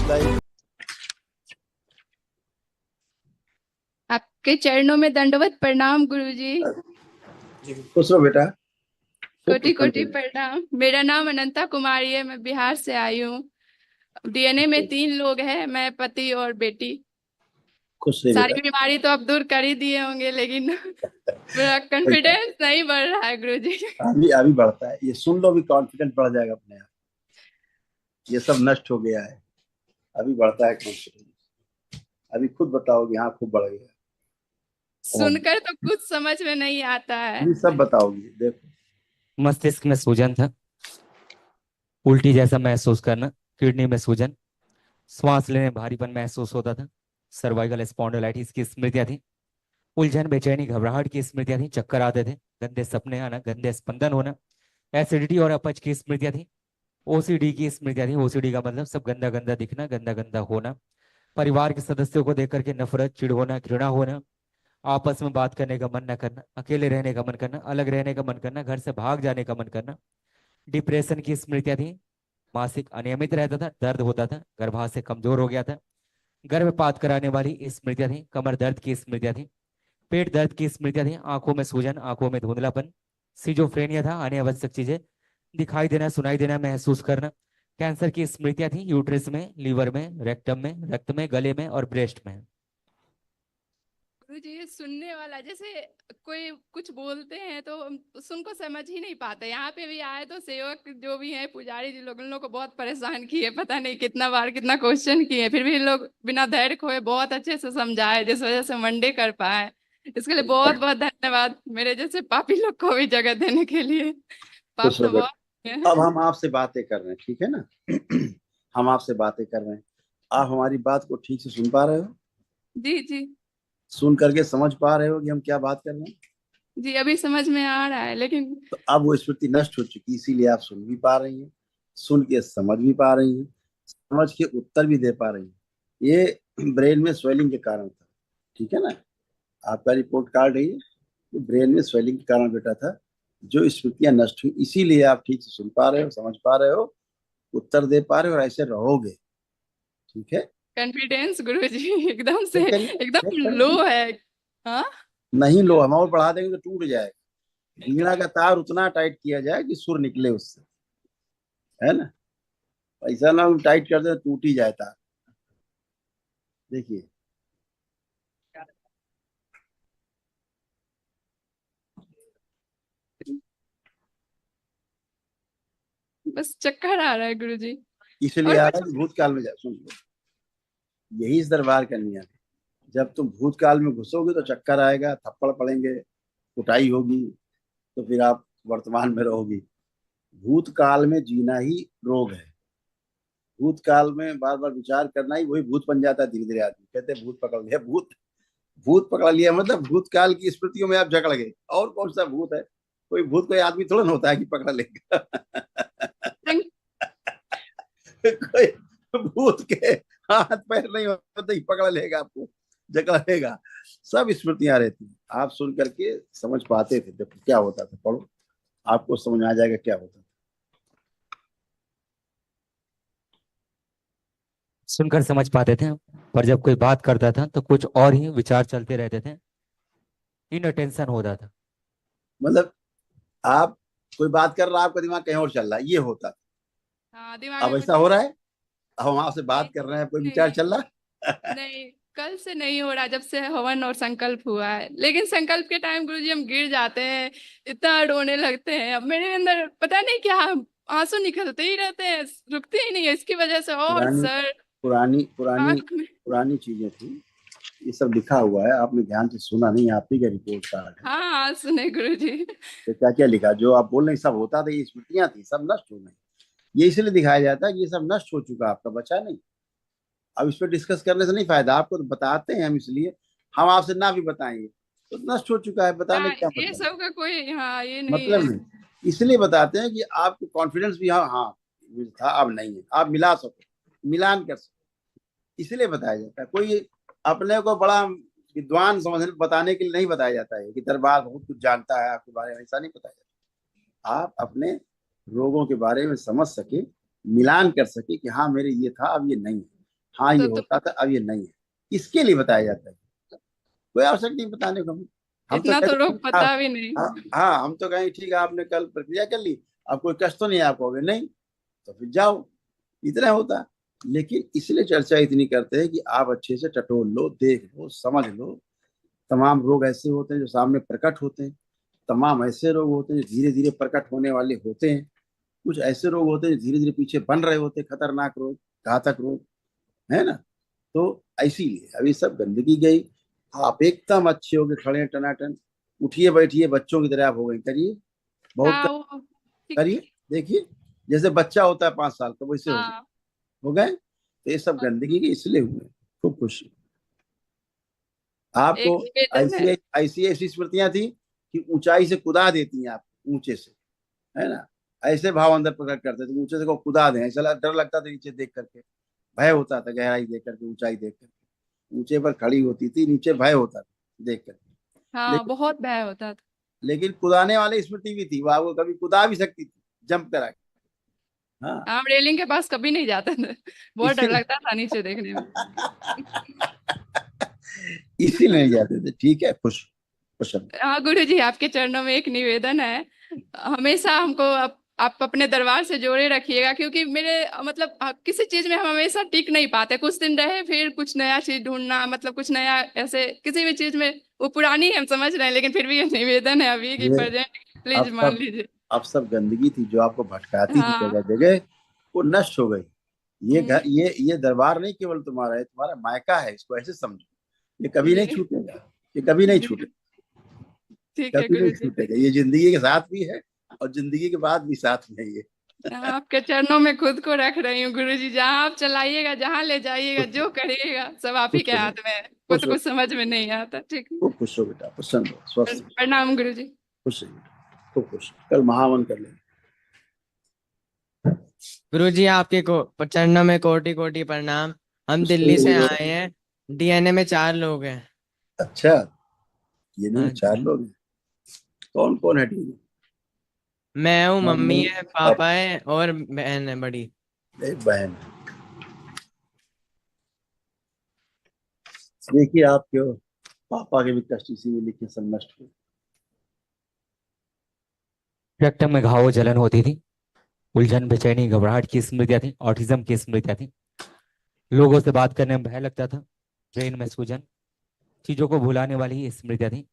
Life. आपके चरणों में दंडवत प्रणाम गुरुजी। खुश रहो बेटा, खूब कोटि प्रसन्न कोटि रहो। प्रणाम। मेरा नाम अनंता कुमारी है, मैं बिहार से आई हूँ। डीएनए में 3 लोग हैं, मैं पति और बेटी। खुश रहे बेटा। सारी बीमारी तो आप दूर कर ही दिए होंगे, लेकिन मेरा बेटा कॉन्फिडेंस नहीं बढ़ रहा है गुरुजी। अभी अभी बढ़ता है, ये सुन लो, भी कॉन्फिडेंस बढ़ जाएगा अपने आप। ये सब नष्ट हो गया है, अभी बढ़ता है कॉन्फिडेंस। अभी खुद बताओगे हाँ खूब बढ़ गया। ओम। सुनकर तो कुछ समझ में नहीं आता है। ये सब बताओगी देखो। मस्तिष्क में सूजन था, उल्टी जैसा महसूस करना, किडनी में सूजन, श्वास लेने में भारीपन महसूस होता था, सर्वाइकल स्पॉन्डिलाइटिस की स्मृतियां थी, उलझन बेचैनी घबराहट की स्मृतियां थी, चक्कर आते थे, गंदे सपने आना, गंदे स्पंदन होना, एसिडिटी और अपच की स्मृतियां थी, ओसीडी की स्मृतियां थी। ओसीडी का मतलब सब गंदा गंदा दिखना, गंदा गंदा होना, परिवार के सदस्यों को देख करके नफरत, चिढ़ होना, घृणा होना, आपस में बात करने का मन न करना, अकेले रहने का मन करना, अलग रहने का मन करना, घर से भाग जाने का मन करना, डिप्रेशन की स्मृतियां थी, मासिक अनियमित रहता था, दर्द होता था, गर्भाशय कमजोर हो गया था, गर्भपात कराने वाली स्मृतियां थी, कमर दर्द की स्मृतियां थी, पेट दर्द की स्मृतियां थी, आंखों में सूजन, आंखों में धुंधलापन, सिजोफ्रेनिया था, अनावश्यक चीजें दिखाई देना, सुनाई देना, महसूस करना, कैंसर की स्मृतियां थी, यूट्रस में, लीवर में, रेक्टम में, रक्त में, गले में और ब्रेस्ट में। गुरुजी, ये सुनने वाला जैसे कोई कुछ बोलते हैं तो उनको समझ ही नहीं पाते। यहाँ पे भी आए तो सेवक जो भी हैं, पुजारी जी लोग, उन लोग को बहुत परेशान किए, पता नहीं कितना बार कितना क्वेश्चन किए, फिर भी इन लोग बिना धैर्य खोए बहुत अच्छे से समझाए, जिस वजह से मंडे कर पाए। इसके लिए बहुत बहुत धन्यवाद, मेरे जैसे पापी लोग को भी जगह देने के लिए। पाप खुश रहो तो बहुत बेटा। अब है। हम आपसे बातें कर रहे हैं, ठीक है ना। हम आपसे बातें कर रहे हैं, आप हमारी बात को ठीक से सुन पा रहे हो? जी जी। सुन करके समझ पा रहे हो कि हम क्या बात कर रहे हैं? जी अभी समझ में आ रहा है, लेकिन तो अब वो स्मृति नष्ट हो चुकी, इसीलिए आप सुन भी पा रही हैं, सुन के समझ भी पा रही हैं, समझ के उत्तर भी दे पा रही हैं। ये ब्रेन में स्वेलिंग के कारण था, ठीक है ना। आपका रिपोर्ट कार्ड है ये ब्रेन में स्वेलिंग के कारण बेटा था, जो स्मृतियां नष्ट हुई, इसीलिए आप ठीक से सुन पा रहे हो, समझ पा रहे हो, उत्तर दे पा रहे हो और ऐसे रहोगे, ठीक है। कॉन्फिडेंस गुरुजी एकदम से चेक करिए, एकदम चेक लो करिए। है। हाँ। नहीं लो, हम और बढ़ा देंगे तो टूट जाएगा। वीणा का तार उतना टाइट किया जाए कि सुर निकले उससे, है ना। ऐसा ना हम टाइट कर दे तो टूट ही जाए तार। देखिए, बस चक्कर आ रहा है गुरुजी। इसलिए और आ रहा कुछ। है कि भूतकाल में जा, सुन लो, यही इस दरबार का नियम है। जब तुम भूतकाल में घुसोगे तो चक्कर आएगा, थप्पड़ पड़ेंगे, कुटाई होगी, तो फिर आप वर्तमान में रहोगी। भूतकाल में जीना ही रोग है। भूतकाल में बार बार विचार करना ही वही भूत बन जाता है। धीरे धीरे आदमी कहते हैं भूत पकड़ लिया, भूत भूत पकड़ लिया मतलब भूतकाल की स्मृतियों में आप जकड़ गए। और कौन सा भूत है? कोई भूत कोई आदमी थोड़ा ना होता है कि पकड़ लेगा। संक- कोई भूत के हाथ पैर नहीं होते कि पकड़ लेगा आपको, जकड़ लेगा। सब स्मृतियां रहती हैं, आप सुन करके समझ पाते थे। देखो क्या होता था, पढ़ो, आपको समझ में आ जाएगा क्या होता था। सुनकर समझ पाते थे, पर जब कोई बात करता था तो कुछ और ही विचार चलते रहते थे, इनअटेंशन होता था। मतलब आप कोई बात कर रहा है, आपका दिमाग कहीं और चल रहा है, ये होता था। हाँ, दिमाग अब में कुछ ऐसा हो और। रहा है, अब हम आपसे नहीं बात कर रहे हैं, कोई विचार नहीं चल रहा है। नहीं, कल से नहीं हो रहा, जब से हवन और संकल्प हुआ है। लेकिन संकल्प के टाइम गुरुजी हम गिर जाते हैं, इतना रोने लगते हैं। अब मेरे अंदर पता नहीं क्या आंसू निकलते ही रहते हैं, रुकते ही नहीं है, इसकी वजह से और पुरानी सर, पुरानी पुरानी आंख में। पुरानी चीजें थी, ये सब लिखा हुआ है, आपने ध्यान से सुना नहीं, आप ही का रिपोर्ट कार्ड है। हाँ हाँ, सुने गुरुजी। तो क्या क्या लिखा, जो आप बोल रहे हैं सब होता था, ये स्मृतियां थी, सब नष्ट हो गई। ये इसलिए दिखाया जाता है कि ये सब नष्ट हो चुका, आपका बचा नहीं। अब इस पर डिस्कस करने से नहीं फायदा, आपको तो बताते हैं हम, इसलिए हम आपसे ना भी बताएंगे तो नष्ट हो चुका है, बताने हाँ, का क्या ये मतलब है? सब का कोई हाँ ये नहीं मतलब है। नहीं, इसलिए बताते हैं कि आपको कॉन्फिडेंस भी, हाँ हाँ ये था अब नहीं है, आप मिला सको, मिलान कर सको, इसलिए बताया जाता है। कोई अपने को बड़ा विद्वान समझने बताने के लिए नहीं बताया जाता है कि दरबार बहुत कुछ जानता है आपके बारे में, ऐसा नहीं बताया जाता। आप अपने रोगों के बारे में समझ सके, मिलान कर सके कि हाँ मेरे ये था अब ये नहीं है, हाँ ये तो होता था, अब ये नहीं है। किसके लिए बताया जाता है? कोई आवश्यक नहीं बताने को। हम तो इतना तो कहें लोग पता भी नहीं। हाँ हाँ, हम तो कहें ठीक है आपने कल प्रक्रिया कर ली, अब कोई कष्ट तो नहीं है आपको? अगर नहीं तो फिर जाओ, इतना होता। लेकिन इसलिए चर्चा इतनी करते हैं कि आप अच्छे से टटोल लो, देख लो, समझ लो। तमाम रोग ऐसे होते हैं जो सामने प्रकट होते हैं, तमाम ऐसे रोग होते हैं जो धीरे धीरे प्रकट होने वाले होते हैं, कुछ ऐसे रोग होते हैं जो धीरे धीरे पीछे बन रहे होते हैं, खतरनाक रोग, घातक रोग, है ना। तो इसीलिए अभी सब गंदगी गई, आप एकदम अच्छे होके खड़े हैं टनाटन, उठिए बैठिए बच्चों की तरह आप हो गए, करिए, बहुत हाँ वो ठीक। करिए, देखिए जैसे बच्चा होता है 5 साल का वैसे हो गए, हाँ हो गए। तो ये सब गंदगी के इसलिए हुए। खूब खुशी आपको। एक निवेदन है। ऐसी ऐसी ऐसी स्मृतियां थी कि ऊंचाई से कुदा देती हैं आप, ऊंचे से, है ना। ऐसे भाव अंदर प्रकट करते थे, ऊंचे से को कुदा दें, ऐसा डर लगता था नीचे देख करके, भय होता था, गहराई देख करके, ऊंचाई देख करके, ऊंचे पर खड़ी होती थी, नीचे भय होता था देख करके। हाँ लेकिन बहुत भय होता था। लेकिन कुदाने वाली स्मृति भी थी, वो आपको कभी कुदा भी सकती थी, जंप करा के। हाँ हम रेलिंग के पास कभी नहीं जाते थे, बहुत डर इसीलिए लगता था नीचे देखने में। इसीलिए नहीं जाते थे। ठीक है, खुश खुश रहो। हाँ गुरु जी, आपके चरणों में एक निवेदन है, हमेशा हमको आप अपने दरबार से जोड़े रखिएगा, क्योंकि मेरे मतलब किसी चीज में हम हमेशा टिक नहीं पाते, कुछ दिन रहे फिर कुछ नया चीज ढूंढना, मतलब कुछ नया ऐसे किसी भी चीज में, वो पुरानी हम समझ रहे हैं, लेकिन फिर भी ये निवेदन है अभी की ये प्रेजेंट अब प्लीज मान सब लीजिए। अब सब गंदगी थी जो आपको भटकाती थी हाँ। जगह जगह, वो नष्ट हो गई। ये हम्म, घर, ये दरबार नहीं केवल तुम्हारा है, तुम्हारा मायका है, इसको ऐसे समझो। ये कभी नहीं जी छूटेगा, ये कभी नहीं जी छूटेगा, ठीक है कभी नहीं गुरु जी। छूटेगा। ये जिंदगी के साथ भी है और जिंदगी के बाद भी साथ में है ये। हाँ, आपके चरणों में खुद को रख रही हूँ गुरु जी, जहाँ आप चलाइएगा, जहाँ ले जाइएगा, खुश जो करिएगा सब आप ही खुश के हो, हाथ में है, वो खुश तो हो, कुछ समझ में नहीं आता। ठीक है। खूब खुश हो बेटा, प्रसन्न हो, स्वस्थ हो, प्रणाम गुरु जी। खुश है बेटा, खूब खुश हो। कल महावन कर लेंगे। गुरुजी आपके चरणों में कोटि कोटि प्रणाम। हम दिल्ली से आए हैं, डीएनए में 4 लोग हैं। अच्छा, ये नहीं हाँ जी। 4 लोग हैं? कौन कौन है टीम मैं हूँ, मम्मी मम्मी, है, पापा, पापा है और बहन है बड़ी। एक बहन है। देखिए आपके पापा के भी कष्ट इसी में लिखे, सब नष्ट हुए। रक्तम में घाव जलन होती थी, उलझन बेचैनी घबराहट की स्मृतियां थी, ऑटिज्म की स्मृतियां थी, लोगों से बात करने में भय लगता था, ब्रेन में सूजन, चीजों को भुलाने वाली स्मृतियां थी,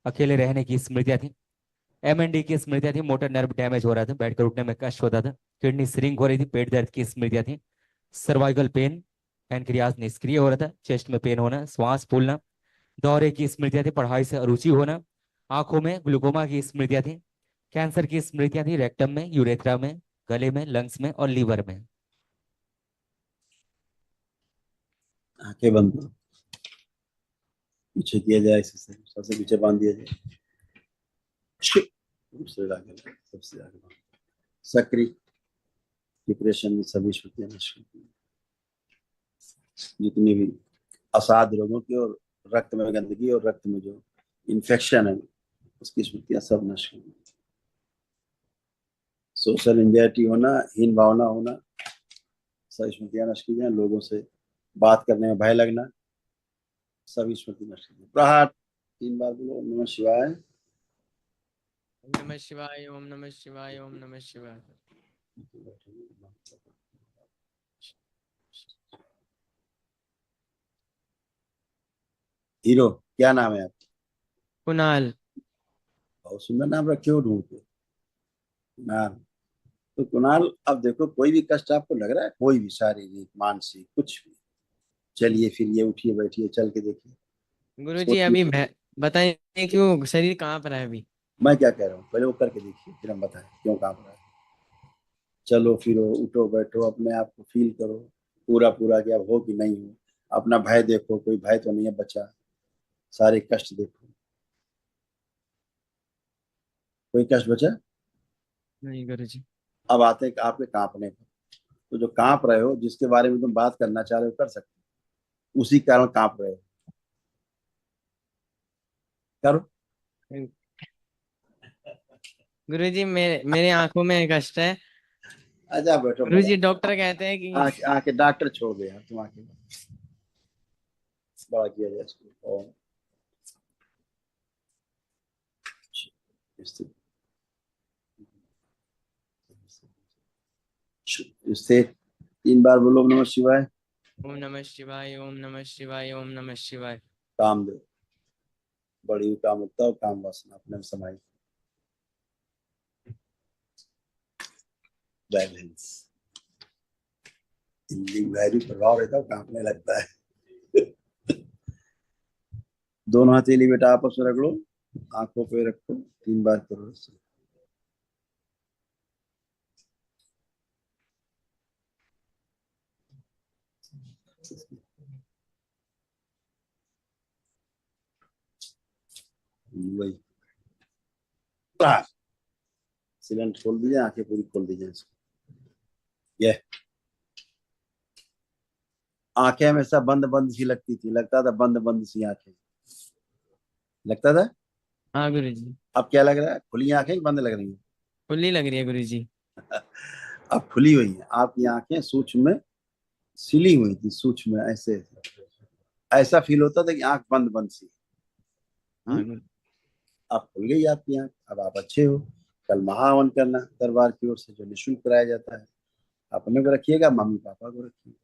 अकेले रहने की स्मृतियां थी, एमएनडी की स्मृतियां थी, मोटर नर्व डैमेज हो रहा था, बैठकर उठने में कष्ट होता था, किडनी श्रिंक हो रही थी, पेट दर्द की स्मृतियां थी, सर्वाइकल पेन, पैनक्रियाज निष्क्रिय हो रहा था, चेस्ट में पेन होना, श्वास फूलना, दौरे की स्मृतियां थी, पढ़ाई से अरुचि होना, आंखों में ग्लूकोमा की स्मृतियां थी, कैंसर की स्मृतियां थी, रेक्टम में, यूरेथ्रा में, गले में, लंग्स में और लीवर में। आंखें बंद करो, पीछे किया जाए, इसे सबसे पीछे बांध दिया जाए, दूसरे आगे, सबसे आगे बांध। सक्रिय डिप्रेशन में सभी स्मृतियां नष्ट होती हैं। जितनी भी असाध्य रोगों की, और रक्त में गंदगी और रक्त में जो इन्फेक्शन है उसकी स्मृतियां सब नष्ट होंगी। सोशल एंजाइटी होना, हीन भावना होना, सब स्मृतियां नष्ट की जाए। लोगों से बात करने में भय लगना, सभी स्मृति नष्ट की जाए। प्रहार 3 बार बोलो, ओम नमः शिवाय। ओम नमः शिवाय, ओम नमः शिवाय, ओम नमः शिवाय। हीरो, क्या नाम है आपका? कुणाल। बहुत सुंदर नाम रखे हो, ढूंढ के कुणाल। तो कुणाल, अब देखो कोई भी कष्ट आपको लग रहा है, कोई भी, शारीरिक मानसिक कुछ भी, चलिए फिर ये, उठिए बैठिए, चल के देखिए, गुरुजी सोचिए। अभी बताइए क्यों शरीर कहाँ पर है अभी? मैं क्या कह रहा हूँ, पहले वो करके देखिए, फिर हम बताएं क्यों काम रहा है। चलो फिरो, उठो बैठो, अपने आप को फील करो, पूरा पूरा कि अब हो कि नहीं हो। अपना भय देखो, कोई भय तो नहीं है बचा, सारे कष्ट देखो, कोई कष्ट बचा? नहीं गुरुजी। अब आते हैं आपके कांपने पर। तो जो कांप रहे हो, जिसके बारे में तुम बात करना चाह रहे हो, कर सकते हो, उसी कारण कांप रहे हो, करो। गुरुजी मेरे मेरे आंखों में कष्ट है, अच्छा बैठो, गुरु जी डॉक्टर कहते हैं कि आके डॉक्टर छोड़ दे यार, तुम आके बड़ा किया जाए इसको। और इससे 3 बार बोलो ओम नमः शिवाय। ओम नमः शिवाय, ओम नमः शिवाय, ओम नमः शिवाय। काम दे, बड़ी हुई कामुकता और काम वासना अपने में समाई। बैलेंस, वैरी प्रभाव रहता है, कांपने लगता है। दोनों हथेली बेटा आपस में रख लो, आंखों पे रखो, 3 बार करो। वही सिलेंट खोल दीजिए, आंखें पूरी खोल दीजिए इसको। ये आंखें हमेशा बंद बंद सी लगती थी, लगता था बंद बंद सी आंखें लगता था। हाँ गुरु जी, अब क्या लग रहा है, खुली आंखें कि बंद लग रही हैं? खुली लग रही है गुरु जी। अब खुली हुई है आपकी आंखें, सूक्ष्म में सिली हुई थी, सूक्ष्म में ऐसे ऐसा फील होता था कि आंख बंद बंद सी। हाँ गुरु। अब खुल गई आपकी आंख, अब आप अच्छे हो। कल महाहवन करना दरबार की ओर से, जो निःशुल्क कराया जाता है। अपने को रखिएगा, मम्मी पापा को रखिएगा,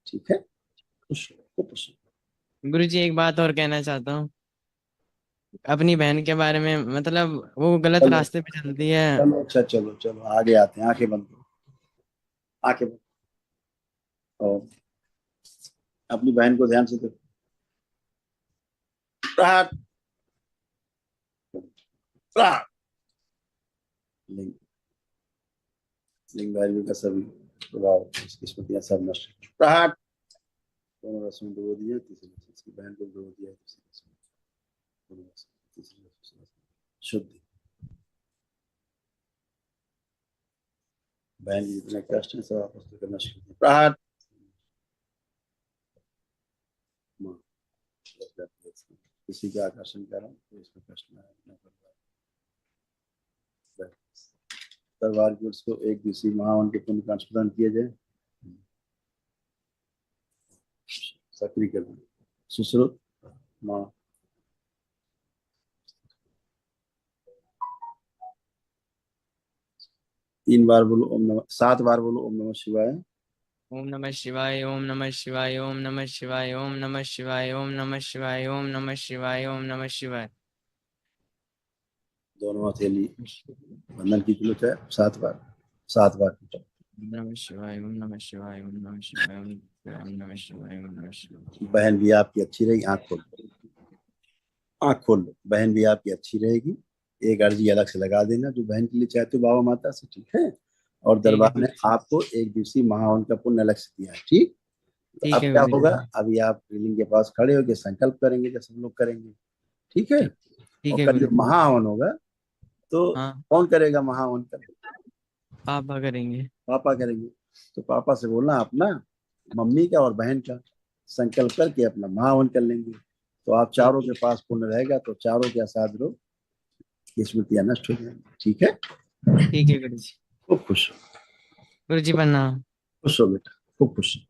ठीक है? खुश रहो, खुश रहो। गुरु जी एक बात और कहना चाहता हूँ, अपनी बहन के बारे में, मतलब वो गलत चलो रास्ते पे चलती है। चलो, अच्छा चलो चलो आगे आते हैं। आंखें बंद करो, आंखें बंद। और अपनी बहन को ध्यान से देखो। प्रहार, प्रहार। लिंग, लिंग वैल्यू का सभी प्रभाव, इसकी स्मृतियां सब नष्ट। प्रहार, दोनों रसों डुबो दिए, तीसरी रसों इसकी बहन को डुबो दिया, तीसरी रसों, दोनों रसों, तीसरी रसों शुद्धि। बहन की जितने कष्ट है सब आपस में नष्ट कर दिए। प्रहार, किसी का आकर्षण कर रहा हूँ तो इसमें कष्ट ना है। दरबार की उसको एक दिवसीय महावन के पुण्य का प्रदान किया जाए। सक्रिय कर दें, सुश्रुत माँ। 3 बार बोलो ओम नमः, 7 बार बोलो ओम नमः शिवाय। ओम नमः शिवाय, ओम नमः शिवाय, ओम नमः शिवाय, ओम नमः शिवाय, ओम नमः शिवाय, ओम नमः शिवाय, ओम नमः शिवाय। दोनों हथेली बंधन की जरूरत है, 7 बार, 7 बार। ओम नमः शिवाय, ओम नमः शिवाय, ओम नमः शिवाय, ओम नमः शिवाय, ओम नमः शिवाय। बहन भी आपकी अच्छी रहेगी, आंख खोल लो, आंख खोल लो। बहन भी आपकी अच्छी रहेगी। एक अर्जी अलग से लगा देना जो बहन के लिए चाहते हो बाबा माता से, ठीक है? और ठीक है दरबार गुरु ने जी। आपको एक दिवसीय महावन का पुण्य अलग से दिया है, ठीक? तो ठीक अब है क्या गुरु होगा, जी। अभी आप रिलिंग के पास खड़े होकर संकल्प करेंगे जैसे हम लोग करेंगे, ठीक है? ठीक, ठीक और है कल गुरु जब जी। महाहवन होगा तो हाँ, कौन करेगा महाहवन? कर पापा करेंगे। पापा करेंगे। तो पापा से बोलना अपना, मम्मी का और बहन का संकल्प करके अपना महाहवन कर लेंगे। तो आप ठीक, चारों के पास पुण्य रहेगा, तो चारों के असाध रोग की स्मृतियां नष्ट हो जाएंगी, ठीक है? ठीक है गुरु जी। खूब खुश हो, गुरु जी प्रणाम। खुश हो बेटा, खूब खुश हो।